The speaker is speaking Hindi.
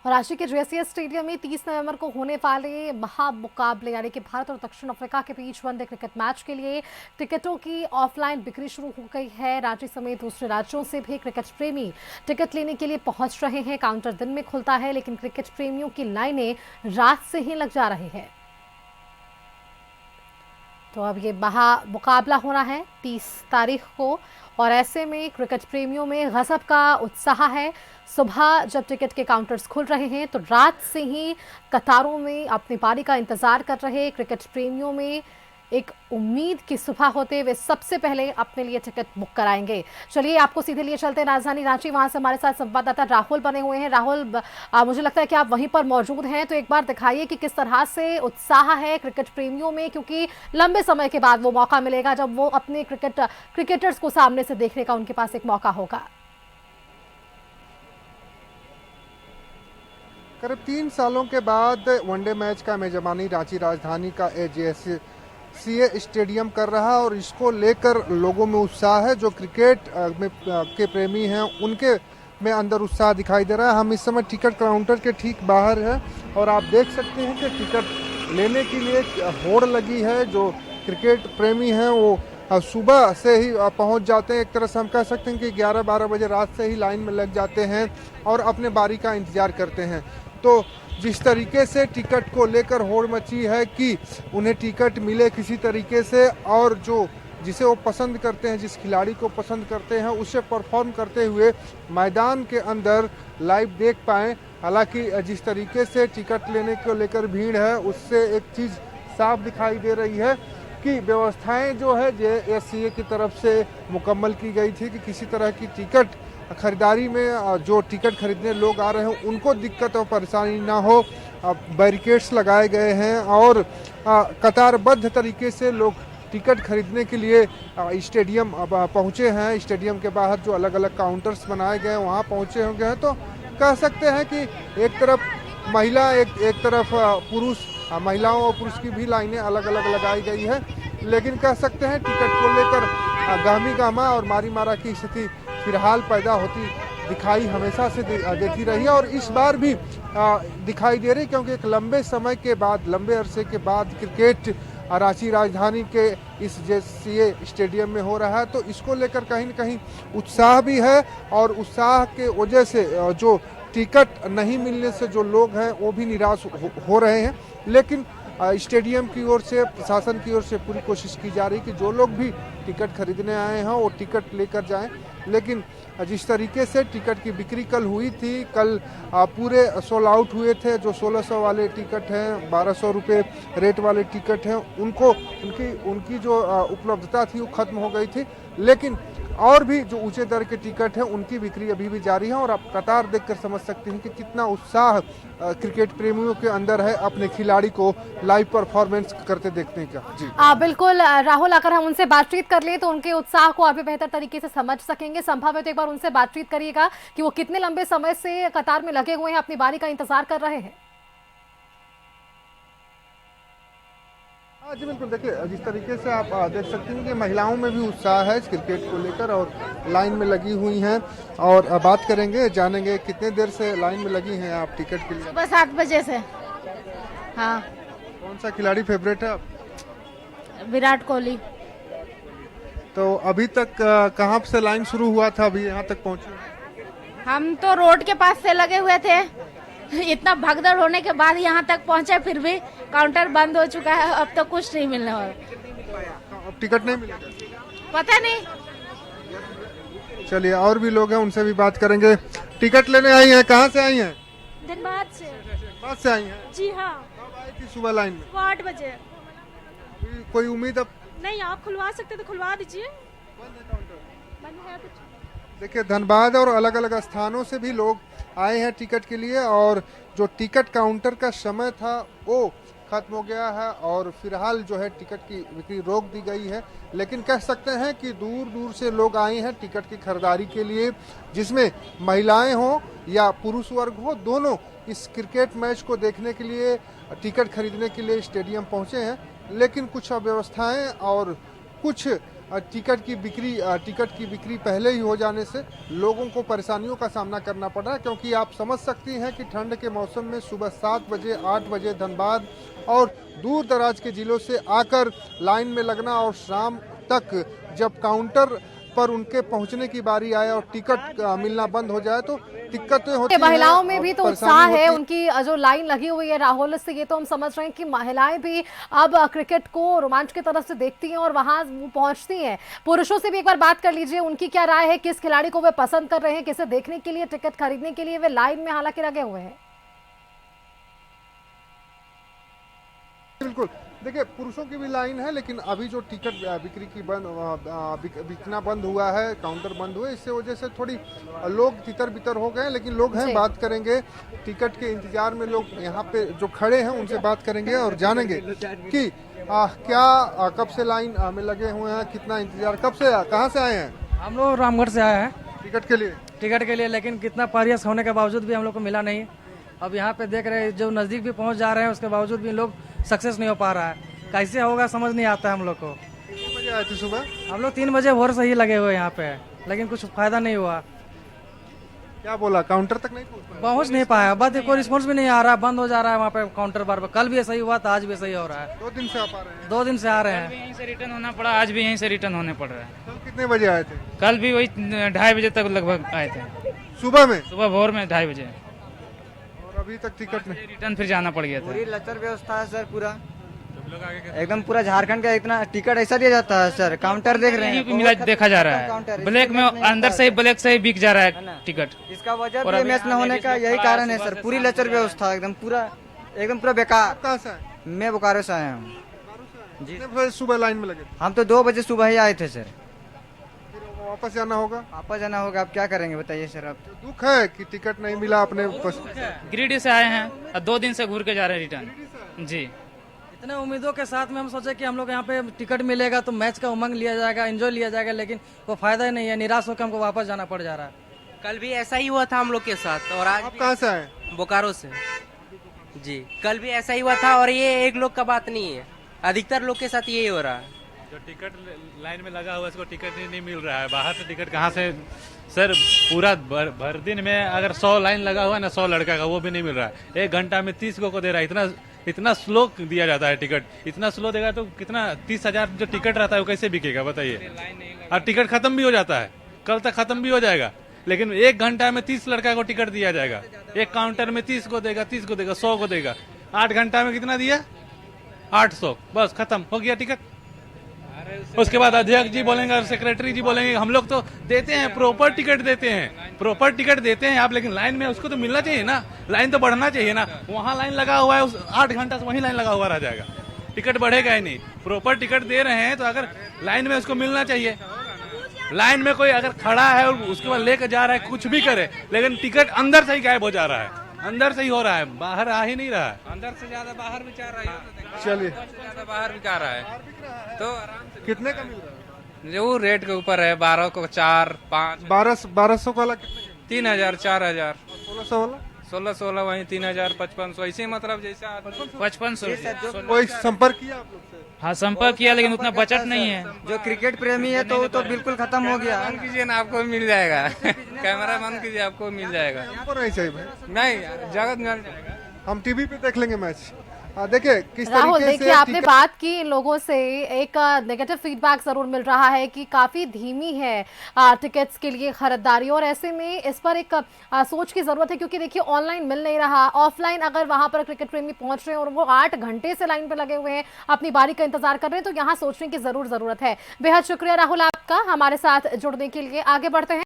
और रांची के जेसीएस स्टेडियम में 30 नवंबर को होने वाले महामुकाबले यानी कि भारत और दक्षिण अफ्रीका के बीच वनडे क्रिकेट मैच के लिए टिकटों की ऑफलाइन बिक्री शुरू हो गई है। रांची समेत दूसरे राज्यों से भी क्रिकेट प्रेमी टिकट लेने के लिए पहुंच रहे हैं। काउंटर दिन में खुलता है, लेकिन क्रिकेट प्रेमियों की लाइनें रात से ही लग जा रही है। तो अब ये मुकाबला होना है 30 तारीख को, और ऐसे में क्रिकेट प्रेमियों में गजब का उत्साह है। सुबह जब टिकट के काउंटर्स खुल रहे हैं तो रात से ही कतारों में अपनी पारी का इंतजार कर रहे क्रिकेट प्रेमियों में एक उम्मीद की सुबह होते वे सबसे पहले अपने लिए टिकट बुक कराएंगे। चलिए आपको सीधे लिए चलते हैं राजधानी रांची, वहां से हमारे साथ संवाददाता राहुल बने हुए हैं। राहुल, मुझे लगता है कि आप वहीं पर मौजूद हैं, तो एक बार दिखाइए कि किस तरह से उत्साह है क्रिकेट प्रेमियों में, क्योंकि लंबे समय के बाद वो मौका मिलेगा जब वो अपने क्रिकेटर्स को सामने से देखने का उनके पास एक मौका होगा। करीब 3 सालों के बाद वनडे मैच का मेजबानी रांची राजधानी का जेसीए स्टेडियम कर रहा है, और इसको लेकर लोगों में उत्साह है। जो क्रिकेट के प्रेमी हैं उनके में अंदर उत्साह दिखाई दे रहा है। हम इस समय टिकट काउंटर के ठीक बाहर हैं और आप देख सकते हैं कि टिकट लेने के लिए होड़ लगी है। जो क्रिकेट प्रेमी हैं वो सुबह से ही पहुंच जाते हैं। एक तरह से हम कह सकते हैं कि 11-12 बजे रात से ही लाइन में लग जाते हैं और अपने बारी का इंतजार करते हैं। तो जिस तरीके से टिकट को लेकर होड़ मची है कि उन्हें टिकट मिले किसी तरीके से, और जो जिसे वो पसंद करते हैं, जिस खिलाड़ी को पसंद करते हैं, उसे परफॉर्म करते हुए मैदान के अंदर लाइव देख पाएँ। हालांकि जिस तरीके से टिकट लेने को लेकर भीड़ है, उससे एक चीज़ साफ दिखाई दे रही है कि व्यवस्थाएं जो है जेसीए की तरफ से मुकम्मल की गई थी कि किसी तरह की टिकट खरीदारी में जो टिकट खरीदने लोग आ रहे हैं उनको दिक्कत और परेशानी ना हो। बैरिकेड्स लगाए गए हैं और कतारबद्ध तरीके से लोग टिकट खरीदने के लिए स्टेडियम पहुंचे हैं। स्टेडियम के बाहर जो अलग अलग काउंटर्स बनाए गए हैं वहां पहुंचे होंगे हैं। तो कह सकते हैं कि एक तरफ महिला, एक तरफ पुरुष, महिलाओं और पुरुष की भी लाइनें अलग अलग लगाई गई है। लेकिन कह सकते हैं टिकट को लेकर गहमी गहमा और मारी मारा की स्थिति फिलहाल पैदा होती दिखाई हमेशा से देती रही है, और इस बार भी दिखाई दे रही, क्योंकि एक लंबे समय के बाद, लंबे अरसे के बाद क्रिकेट रांची राजधानी के इस जेसीए स्टेडियम में हो रहा है। तो इसको लेकर कहीं न कहीं उत्साह भी है, और उत्साह के वजह से जो टिकट नहीं मिलने से जो लोग हैं वो भी निराश हो रहे हैं। लेकिन स्टेडियम की ओर से, प्रशासन की ओर से पूरी कोशिश की जा रही है कि जो लोग भी टिकट खरीदने आए हैं वो टिकट लेकर जाएं। लेकिन जिस तरीके से टिकट की बिक्री कल हुई थी, कल पूरे सोल्ड आउट हुए थे। जो 1600 वाले टिकट हैं, 1200 रुपये रेट वाले टिकट हैं, उनकी जो उपलब्धता थी वो खत्म हो गई थी। लेकिन और भी जो ऊंचे दर के टिकट हैं उनकी बिक्री अभी भी जारी है, और आप कतार देखकर समझ सकते हैं कि कितना उत्साह क्रिकेट प्रेमियों के अंदर है अपने खिलाड़ी को लाइव परफॉर्मेंस करते देखने का। जी बिल्कुल राहुल, अगर हम उनसे बातचीत कर ले तो उनके उत्साह को और भी बेहतर तरीके से समझ सकेंगे। संभव है तो एक बार उनसे बातचीत करिएगा कि वो कितने लंबे समय से कतार में लगे हुए हैं, अपनी बारी का इंतजार कर रहे हैं। हाँ जी बिल्कुल, देखिए जिस तरीके से आप देख सकते हैं कि महिलाओं में भी उत्साह है इस क्रिकेट को लेकर, और लाइन में लगी हुई हैं। और बात करेंगे, जानेंगे कितने देर से लाइन में लगी हैं आप टिकट के लिए। सुबह 7 बजे से। हाँ। कौन सा खिलाड़ी फेवरेट है आप? विराट कोहली। तो अभी तक कहाँ से लाइन शुरू हुआ था, अभी यहाँ तक पहुँचे? हम तो रोड के पास से लगे हुए थे, इतना भगदड़ होने के बाद यहाँ तक पहुँचे, फिर भी काउंटर बंद हो चुका है। अब तो कुछ नहीं मिलने वाला। अब टिकट नहीं मिलेगा? पता नहीं। चलिए और भी लोग हैं, उनसे भी बात करेंगे। टिकट लेने आई हैं, कहाँ से आई हैं? धनबाद से। धनबाद से आई हैं? जी हाँ। कब आई थी सुबह लाइन में? 8 बजे। कोई उम्मीद अब नहीं, आप खुलवा सकते तो खुलवा दीजिए। बंद है काउंटर? बंद है कुछ। देखिए धनबाद और अलग अलग स्थानों से भी लोग आए हैं टिकट के लिए, और जो टिकट काउंटर का समय था वो खत्म हो गया है, और फिलहाल जो है टिकट की बिक्री रोक दी गई है। लेकिन कह सकते हैं कि दूर दूर से लोग आए हैं टिकट की खरीदारी के लिए, जिसमें महिलाएं हों या पुरुष वर्ग हो, दोनों इस क्रिकेट मैच को देखने के लिए, टिकट खरीदने के लिए स्टेडियम पहुंचे हैं। लेकिन कुछ अव्यवस्थाएं और कुछ टिकट की बिक्री पहले ही हो जाने से लोगों को परेशानियों का सामना करना पड़ रहा है, क्योंकि आप समझ सकती हैं कि ठंड के मौसम में सुबह 7 बजे 8 बजे धनबाद और दूर दराज के जिलों से आकर लाइन में लगना और शाम तक जब काउंटर पर उनके पहुंचने की बारी आए और टिकट मिलना बंद हो जाए तो दिक्कतें होती हैं। महिलाओं में भी तो परेशानी उत्साह होती है, उनकी जो लाइन लगी हुई है राहुल, से ये तो हम समझ रहे हैं कि महिलाएं भी अब क्रिकेट को रोमांच की तरफ से देखती हैं और वहां वो पहुंचती हैं। पुरुषों से भी एक बार बात कर लीजिए, उनकी क्या राय है, किस खिलाड़ी को वे पसंद कर रहे हैं, किसे देखने के लिए, टिकट खरीदने के लिए वे लाइन में हालांकि लगे हुए हैं। बिल्कुल, देखिए पुरुषों की भी लाइन है, लेकिन अभी जो टिकट बिक्री की बिकना बंद हुआ है, काउंटर बंद हुए, इससे वजह से थोड़ी लोग तितर बितर हो गए, लेकिन लोग हैं, बात करेंगे टिकट के इंतजार में लोग यहाँ पे जो खड़े हैं उनसे बात करेंगे और जानेंगे कि कब से लाइन में लगे हुए हैं, कितना इंतजार, कहाँ से आए हैं। हम लोग रामगढ़ से आए हैं टिकट के लिए, लेकिन कितना प्रयास होने के बावजूद भी हम लोग को मिला नहीं। अब यहाँ पे देख रहे हैं जो नज़दीक भी पहुँच जा रहे हैं, उसके बावजूद भी लोग सक्सेस नहीं हो पा रहा है। कैसे होगा समझ नहीं आता है हम लोग को। कितने बजे आए थे सुबह? हम लोग 3 बजे भोर से ही लगे हुए यहाँ पे, लेकिन कुछ फायदा नहीं हुआ। क्या बोला, काउंटर तक नहीं पहुँच नहीं पाया, बस कोई रिस्पॉन्स भी नहीं आ रहा, बंद हो जा रहा है वहाँ पे काउंटर बार बार। कल भी ऐसा ही हुआ था, आज भी ऐसा ही हो रहा है। 2 दिन से आ पा रहे हैं? 2 दिन से आ रहे हैं। यहीं से रिटर्न होना पड़ा, आज भी यहीं से रिटर्न होने पड़ रहा है। कल कितने बजे आए थे? कल भी वही 2:30 बजे तक लगभग आए थे, सुबह भोर में 2:30 बजे, और अभी तक टिकट नहीं। रिटर्न फिर जाना पड़ गया था। पूरी लचर व्यवस्था है सर, पूरा एकदम पूरा झारखंड का इतना टिकट ऐसा दिया जाता है सर। काउंटर देख रहे हैं, मिला देखा जा रहा है, ब्लैक में अंदर से ही ब्लैक से ही बिक जा रहा है टिकट। इसका वजह भी मैच न होने का यही कारण है सर। पूरी लचर व्यवस्था एकदम पूरा बेकार। कहाँ से आए? मैं बोकारो से आया हूँ जी। कितने बजे सुबह लाइन में लगे? हम तो 2 बजे सुबह ही आए थे सर। फिर वापस जाना होगा? वापस जाना होगा, अब क्या करेंगे बताइए सर। अब दुख है कि टिकट नहीं मिला अपने गिरिडीह से आए हैं और 2 दिन से घूर के जा रहे हैं रिटर्न जी। इतने उम्मीदों के साथ में हम सोचे कि हम लोग यहाँ पे टिकट मिलेगा तो मैच का उमंग लिया जाएगा, एंजॉय लिया जाएगा, लेकिन वो फायदा ही नहीं है। निराश होकर हमको वापस जाना पड़ जा रहा है। कल भी ऐसा ही हुआ था हम लोग के साथ, और आज आप कहाँ से आए? बोकारो से जी। कल भी ऐसा ही हुआ था, और ये एक लोग का बात नहीं है, अधिकतर लोग के साथ यही हो रहा है। जो टिकट लाइन में लगा हुआ है उसको टिकट नहीं मिल रहा है। बाहर से टिकट कहाँ से सर? पूरा भर दिन में अगर 100 लाइन लगा हुआ है ना, 100 लड़का का, वो भी नहीं मिल रहा है। 1 घंटा में 30 को दे रहा है। इतना स्लो दिया जाता है टिकट। इतना स्लो देगा तो कितना 30,000 जो टिकट रहता है वो कैसे बिकेगा बताइए। और टिकट खत्म भी हो जाता है, कल तक खत्म भी हो जाएगा, लेकिन 1 घंटा में 30 लड़का को टिकट दिया जाएगा। एक काउंटर में 30 को देगा, 100 को देगा। 8 घंटा में कितना दिया? 800, बस खत्म हो गया टिकट। उसके बाद अध्यक्ष जी बोलेंगे और सेक्रेटरी जी बोलेंगे हम लोग तो देते हैं, प्रॉपर टिकट देते हैं आप, लेकिन लाइन में उसको तो मिलना चाहिए ना, लाइन तो बढ़ना चाहिए ना। वहाँ लाइन लगा हुआ है, उस 8 घंटा से वहीं लाइन लगा हुआ रह जाएगा, टिकट बढ़ेगा ही नहीं। प्रॉपर टिकट दे रहे हैं तो अगर लाइन में उसको मिलना चाहिए। लाइन में कोई अगर खड़ा है और उसके बाद लेकर जा रहा है, कुछ भी करे, लेकिन टिकट अंदर से ही गायब हो जा रहा है, अंदर से ही हो रहा है, बाहर आ ही नहीं रहा है। अंदर से ज्यादा बाहर भी चाह रहा है, चलिए, ज्यादा बाहर भी चाह रहा है तो आराम से। कितने का मिल रहा है? जो रेट के ऊपर है, 12 को 4, 5, 1200 वाला कितने का? 3,000, 4,000, 1600 वाला? 16 वही 3,000, 5,500 ऐसे, मतलब जैसा 5,500। कोई संपर्क किया आप लोग से? हाँ संपर्क किया, लेकिन उतना बजट नहीं है। जो क्रिकेट प्रेमी है तो वो तो बिल्कुल खत्म हो गया। बंद कीजिए ना, आपको मिल जाएगा। कैमरा बंद कीजिए, आपको मिल जाएगा। हमको नहीं चाहिए भाई, नहीं जगत मिल जाएगा। हम टीवी पे देख लेंगे मैच। देखिए किस राहुल, तरीके देखिए से आपने बात की इन लोगों से, एक नेगेटिव फीडबैक जरूर मिल रहा है कि काफी धीमी है टिकट्स के लिए खरीदारी, और ऐसे में इस पर एक सोच की जरूरत है, क्योंकि देखिए ऑनलाइन मिल नहीं रहा। ऑफलाइन अगर वहां पर क्रिकेट प्रेमी पहुंच रहे हैं और वो 8 घंटे से लाइन पर लगे हुए हैं, अपनी बारी का इंतजार कर रहे हैं, तो यहाँ सोचने की जरूरत है। बेहद शुक्रिया राहुल आपका हमारे साथ जुड़ने के लिए। आगे बढ़ते हैं।